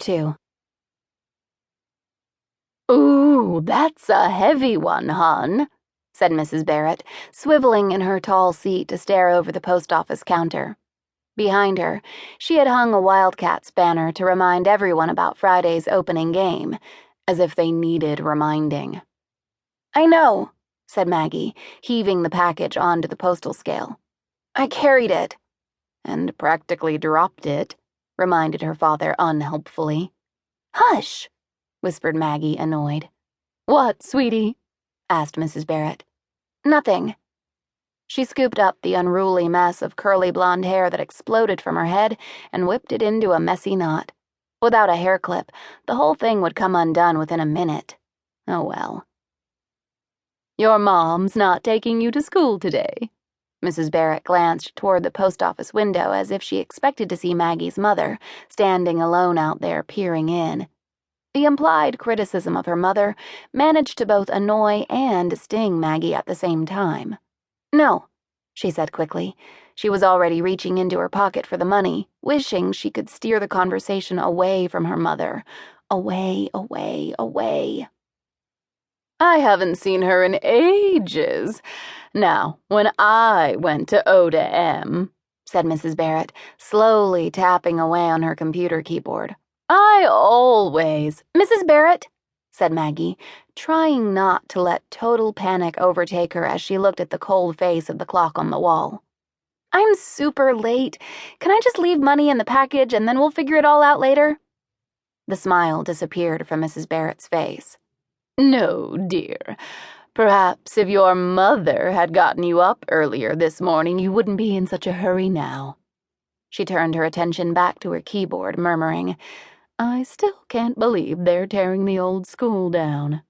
2. "Ooh, that's a heavy one, hon," said Mrs. Barrett, swiveling in her tall seat to stare over the post office counter. Behind her, she had hung a Wildcats banner to remind everyone about Friday's opening game, as if they needed reminding. "I know," said Maggie, heaving the package onto the postal scale. "I carried it." "And practically dropped it," reminded her father unhelpfully. "Hush," whispered Maggie, annoyed. "What, sweetie?" asked Mrs. Barrett. "Nothing." She scooped up the unruly mess of curly blonde hair that exploded from her head and whipped it into a messy knot. Without a hair clip, the whole thing would come undone within a minute. Oh well. "Your mom's not taking you to school today?" Mrs. Barrett glanced toward the post office window as if she expected to see Maggie's mother, standing alone out there peering in. The implied criticism of her mother managed to both annoy and sting Maggie at the same time. "No," she said quickly. She was already reaching into her pocket for the money, wishing she could steer the conversation away from her mother. Away, away, away. "I haven't seen her in ages. Now, when I went to O said Mrs. Barrett, slowly tapping away on her computer keyboard, I always— "Mrs. Barrett," said Maggie, trying not to let total panic overtake her as she looked at the cold face of the clock on the wall. "I'm super late. Can I just leave money in the package and then we'll figure it all out later?" The smile disappeared from Mrs. Barrett's face. "No, dear. Perhaps if your mother had gotten you up earlier this morning, you wouldn't be in such a hurry now." She turned her attention back to her keyboard, murmuring, "I still can't believe they're tearing the old school down."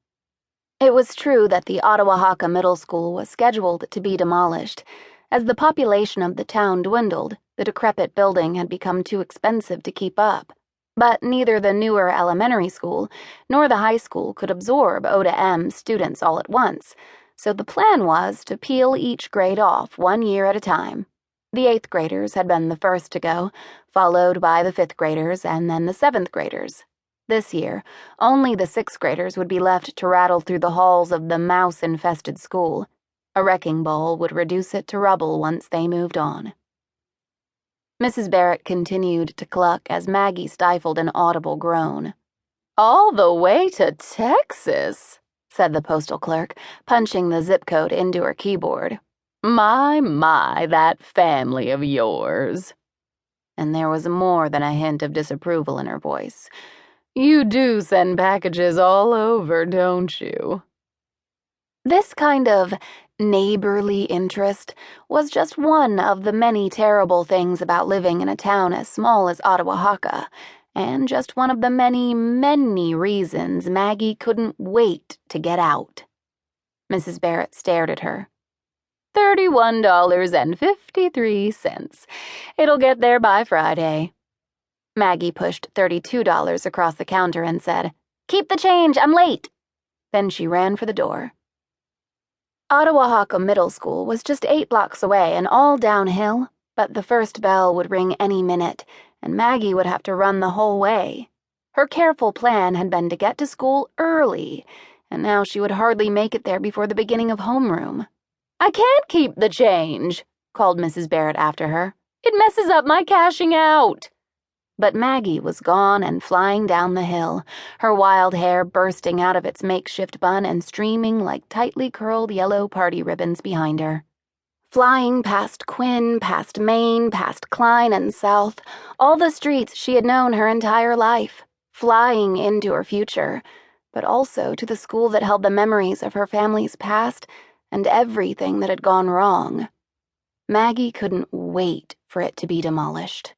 It was true that the Odawahaka Middle School was scheduled to be demolished. As the population of the town dwindled, the decrepit building had become too expensive to keep up. But neither the newer elementary school nor the high school could absorb O students all at once, so the plan was to peel each grade off 1 year at a time. The 8th graders had been the first to go, followed by the 5th graders and then the 7th graders. This year, only the 6th graders would be left to rattle through the halls of the mouse-infested school. A wrecking ball would reduce it to rubble once they moved on. Mrs. Barrett continued to cluck as Maggie stifled an audible groan. "All the way to Texas," said the postal clerk, punching the zip code into her keyboard. My, that family of yours." And there was more than a hint of disapproval in her voice. "You do send packages all over, don't you?" This kind of neighborly interest was just one of the many terrible things about living in a town as small as Odawahaka, and just one of the many, many reasons Maggie couldn't wait to get out. Mrs. Barrett stared at her. $31.53. It'll get there by Friday." Maggie pushed $32 across the counter and said, "Keep the change, I'm late." Then she ran for the door. Odawahaka Middle School was just 8 blocks away and all downhill, but the first bell would ring any minute, and Maggie would have to run the whole way. Her careful plan had been to get to school early, and now she would hardly make it there before the beginning of homeroom. "I can't keep the change," called Mrs. Barrett after her. "It messes up my cashing out." But Maggie was gone and flying down the hill, her wild hair bursting out of its makeshift bun and streaming like tightly curled yellow party ribbons behind her. Flying past Quinn, past Maine, past Klein and South, all the streets she had known her entire life, flying into her future, but also to the school that held the memories of her family's past and everything that had gone wrong. Maggie couldn't wait for it to be demolished.